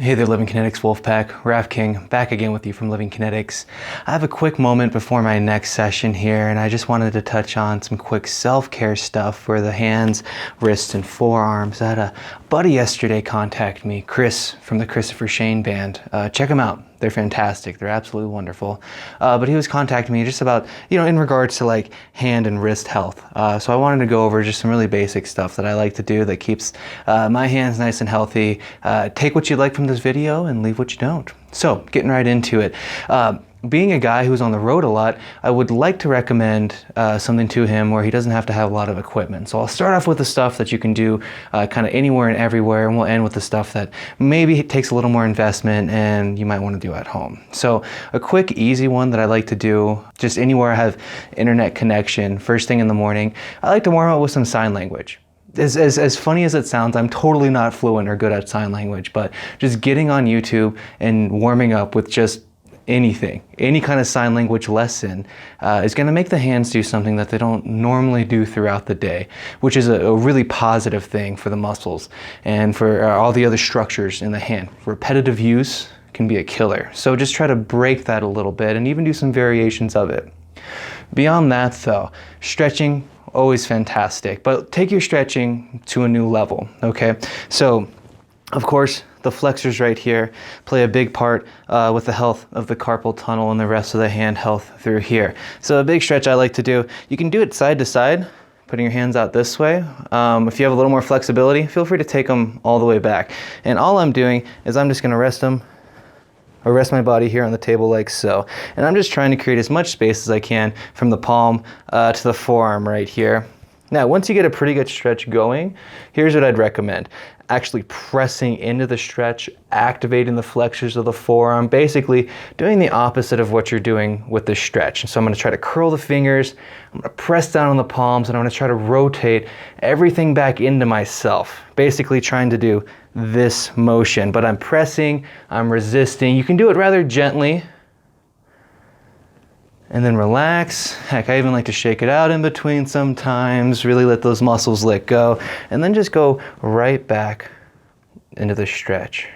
Hey there, Living Kinetics Wolfpack, Raph King, back again with you from Living Kinetics. I have a quick moment before my next session here, and I just wanted to touch on some quick self-care stuff for the hands, wrists, and forearms. I had a buddy yesterday contact me, Chris from the Christopher Shane Band. Check them out. They're fantastic. They're absolutely wonderful. But he was contacting me just about, in regards to like hand and wrist health. So I wanted to go over just some really basic stuff that I like to do that keeps my hands nice and healthy. Take what you like from this video and leave what you don't. So getting right into it. Being a guy who's on the road a lot, I would like to recommend something to him where he doesn't have to have a lot of equipment. So I'll start off with the stuff that you can do kind of anywhere and everywhere, and we'll end with the stuff that maybe takes a little more investment and you might want to do at home. So a quick, easy one that I like to do just anywhere I have internet connection, first thing in the morning, I like to warm up with some sign language. As funny as it sounds, I'm totally not fluent or good at sign language, but just getting on YouTube and warming up with just anything, any kind of sign language lesson is going to make the hands do something that they don't normally do throughout the day, which is a really positive thing for the muscles and for all the other structures in the hand. Repetitive use can be a killer. So just try to break that a little bit and even do some variations of it. Beyond that though, stretching, always fantastic, but take your stretching to a new level, okay? So, of course, the flexors right here play a big part with the health of the carpal tunnel and the rest of the hand health through here. So a big stretch I like to do, you can do it side to side, putting your hands out this way. If you have a little more flexibility, feel free to take them all the way back. And all I'm doing is I'm just gonna rest them, or rest my body here on the table like so. And I'm just trying to create as much space as I can from the palm to the forearm right here. Now, once you get a pretty good stretch going, here's what I'd recommend. Actually pressing into the stretch, activating the flexors of the forearm, basically doing the opposite of what you're doing with the stretch. So I'm gonna try to curl the fingers, I'm gonna press down on the palms, and I'm gonna try to rotate everything back into myself, basically trying to do this motion. But I'm pressing, I'm resisting. You can do it rather gently, and then relax. Heck, I even like to shake it out in between sometimes, really let those muscles let go, and then just go right back into the stretch.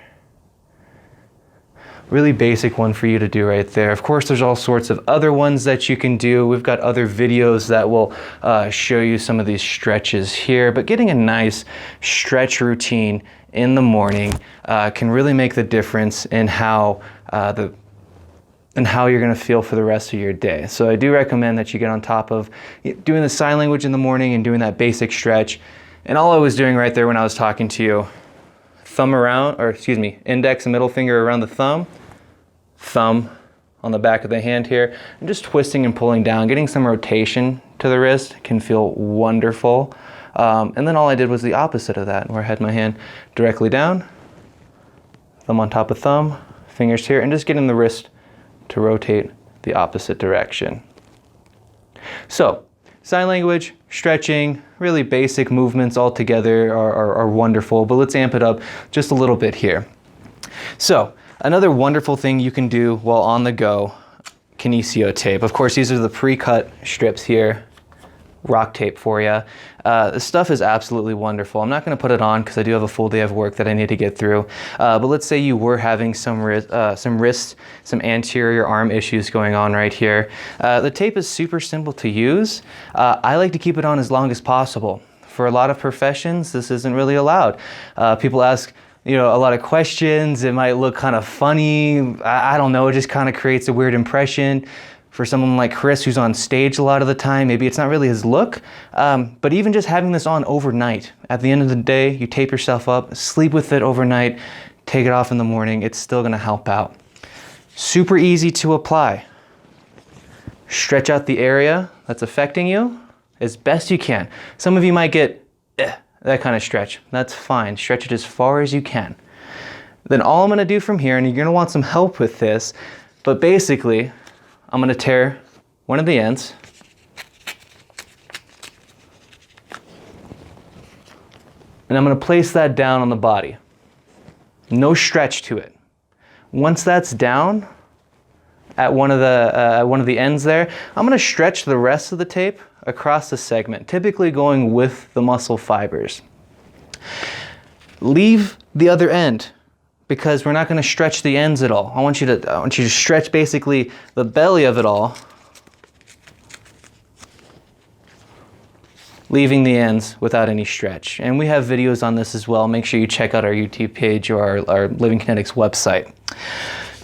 Really basic one for you to do right there. Of course, there's all sorts of other ones that you can do. We've got other videos that will show you some of these stretches here, but getting a nice stretch routine in the morning can really make the difference in how you're going to feel for the rest of your day. So I do recommend that you get on top of doing the sign language in the morning and doing that basic stretch. And all I was doing right there when I was talking to you, index and middle finger around the thumb on the back of the hand here, and just twisting and pulling down, getting some rotation to the wrist can feel wonderful. And then all I did was the opposite of that, where I had my hand directly down, thumb on top of thumb, fingers here, and just getting the wrist to rotate the opposite direction. So, sign language, stretching, really basic movements all together are wonderful, but let's amp it up just a little bit here. So, another wonderful thing you can do while on the go, Kinesio tape. Of course, these are the pre-cut strips here, rock tape for you. This stuff is absolutely wonderful. I'm not going to put it on because I do have a full day of work that I need to get through. But let's say you were having some wrist, some anterior arm issues going on right here. The tape is super simple to use. I like to keep it on as long as possible. For a lot of professions, this isn't really allowed. People ask, a lot of questions. It might look kind of funny. I don't know. It just kind of creates a weird impression. For someone like Chris, who's on stage a lot of the time, maybe it's not really his look, but even just having this on overnight, at the end of the day, you tape yourself up, sleep with it overnight, take it off in the morning, it's still gonna help out. Super easy to apply. Stretch out the area that's affecting you as best you can. Some of you might get that kind of stretch. That's fine, stretch it as far as you can. Then all I'm gonna do from here, and you're gonna want some help with this, but basically, I'm going to tear one of the ends, and I'm going to place that down on the body. No stretch to it. Once that's down at one of the ends there, I'm going to stretch the rest of the tape across the segment, typically going with the muscle fibers. Leave the other end because we're not going to stretch the ends at all. I want you to stretch basically the belly of it all, leaving the ends without any stretch. And we have videos on this as well. Make sure you check out our YouTube page or our Living Kinetics website.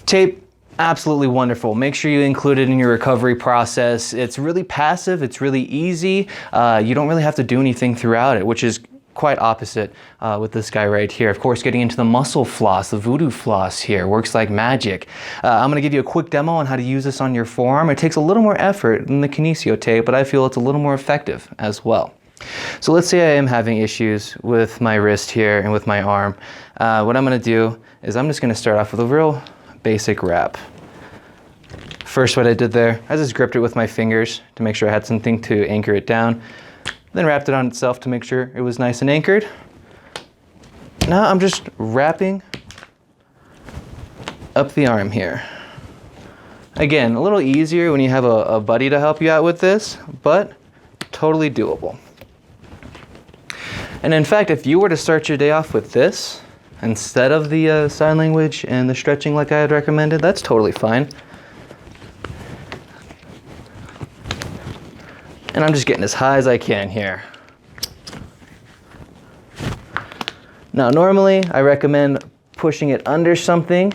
Tape, absolutely wonderful. Make sure you include it in your recovery process. It's really passive, it's really easy. You don't really have to do anything throughout it, which is quite opposite with this guy right here. Of course, getting into the muscle floss, the voodoo floss here, works like magic. I'm gonna give you a quick demo on how to use this on your forearm. It takes a little more effort than the Kinesio tape, but I feel it's a little more effective as well. So let's say I am having issues with my wrist here and with my arm. What I'm gonna do is I'm just gonna start off with a real basic wrap. First, what I did there, I just gripped it with my fingers to make sure I had something to anchor it down. Then wrapped it on itself to make sure it was nice and anchored. Now I'm just wrapping up the arm here. Again, a little easier when you have a buddy to help you out with this, but totally doable. And in fact, if you were to start your day off with this, instead of the sign language and the stretching like I had recommended, that's totally fine. And I'm just getting as high as I can here. Now, normally I recommend pushing it under something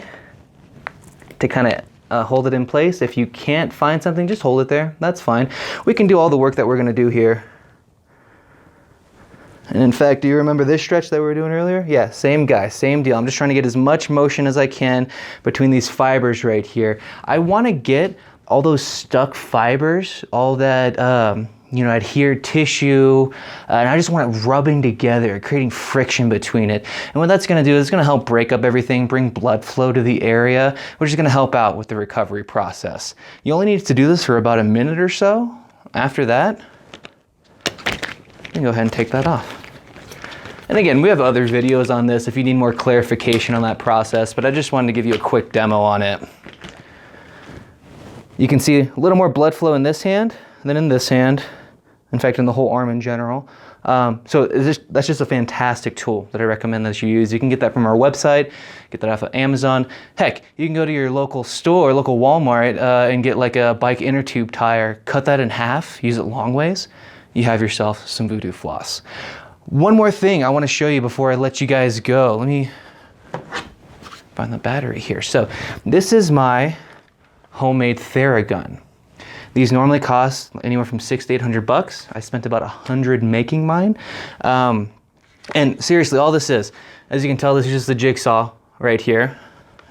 to kind of hold it in place. If you can't find something, just hold it there. That's fine. We can do all the work that we're going to do here. And in fact, do you remember this stretch that we were doing earlier? Yeah, same guy, same deal. I'm just trying to get as much motion as I can between these fibers right here. I want to get all those stuck fibers, all that adhered tissue, and I just want it rubbing together, creating friction between it. And what that's going to do is it's going to help break up everything, bring blood flow to the area, which is going to help out with the recovery process. You only need to do this for about a minute or so. After that, you can go ahead and take that off. And again, we have other videos on this if you need more clarification on that process, but I just wanted to give you a quick demo on it. You can see a little more blood flow in this hand than in this hand. In fact, in the whole arm in general. So that's just a fantastic tool that I recommend that you use. You can get that from our website, get that off of Amazon. Heck, you can go to your local store, local Walmart, and get like a bike inner tube tire, cut that in half, use it long ways. You have yourself some voodoo floss. One more thing I want to show you before I let you guys go. Let me find the battery here. So this is my homemade Theragun. These normally cost anywhere from $600 to $800. I spent about $100 making mine. And seriously, all this is, as you can tell, this is just the jigsaw right here.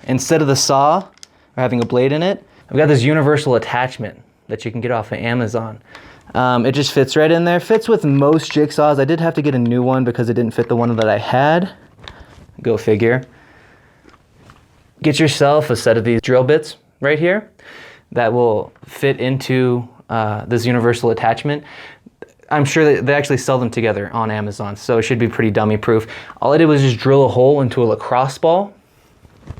Instead of the saw or having a blade in it, I've got this universal attachment that you can get off of Amazon. It just fits right in there. Fits with most jigsaws. I did have to get a new one because it didn't fit the one that I had. Go figure. Get yourself a set of these drill bits right here that will fit into this universal attachment. I'm sure that they actually sell them together on Amazon, so it should be pretty dummy proof. All I did was just drill a hole into a lacrosse ball,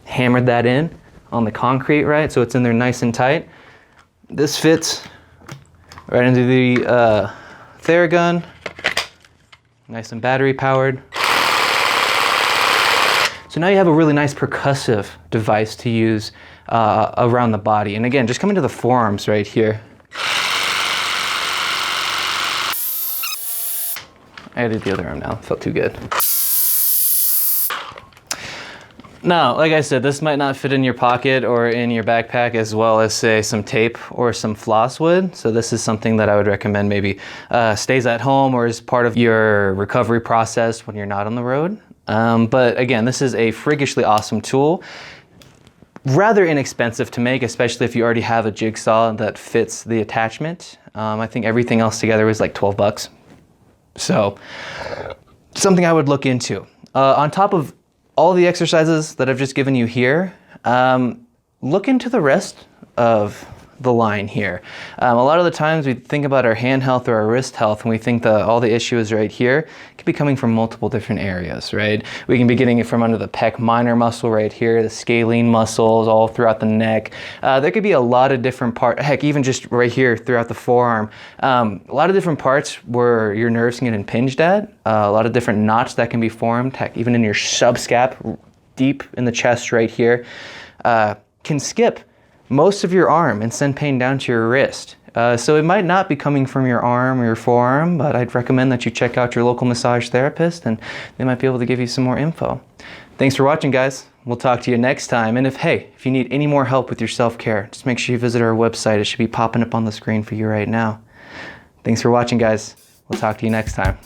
hammered that in on the concrete, right? So it's in there nice and tight. This fits right into the Theragun, nice and battery powered. So now you have a really nice percussive device to use around the body. And again, just come into the forearms right here. I did the other arm now, felt too good. Now, like I said, this might not fit in your pocket or in your backpack as well as, say, some tape or some floss would. So this is something that I would recommend maybe stays at home or as part of your recovery process when you're not on the road. But again, this is a freakishly awesome tool. Rather inexpensive to make, especially if you already have a jigsaw that fits the attachment. I think everything else together was like 12 bucks. So something I would look into. On top of all the exercises that I've just given you here, look into the rest of the line here. A lot of the times we think about our hand health or our wrist health and we think that all the issue is right here. It could be coming from multiple different areas, right? We can be getting it from under the pec minor muscle right here, the scalene muscles all throughout the neck. There could be a lot of different parts, heck, even just right here throughout the forearm. A lot of different parts where your nerves can get impinged at, a lot of different knots that can be formed, heck, even in your subscap deep in the chest right here, can skip most of your arm and send pain down to your wrist. So it might not be coming from your arm or your forearm, but I'd recommend that you check out your local massage therapist and they might be able to give you some more info. Thanks for watching, guys. We'll talk to you next time. And if you need any more help with your self-care, just make sure you visit our website. It should be popping up on the screen for you right now. Thanks for watching, guys. We'll talk to you next time.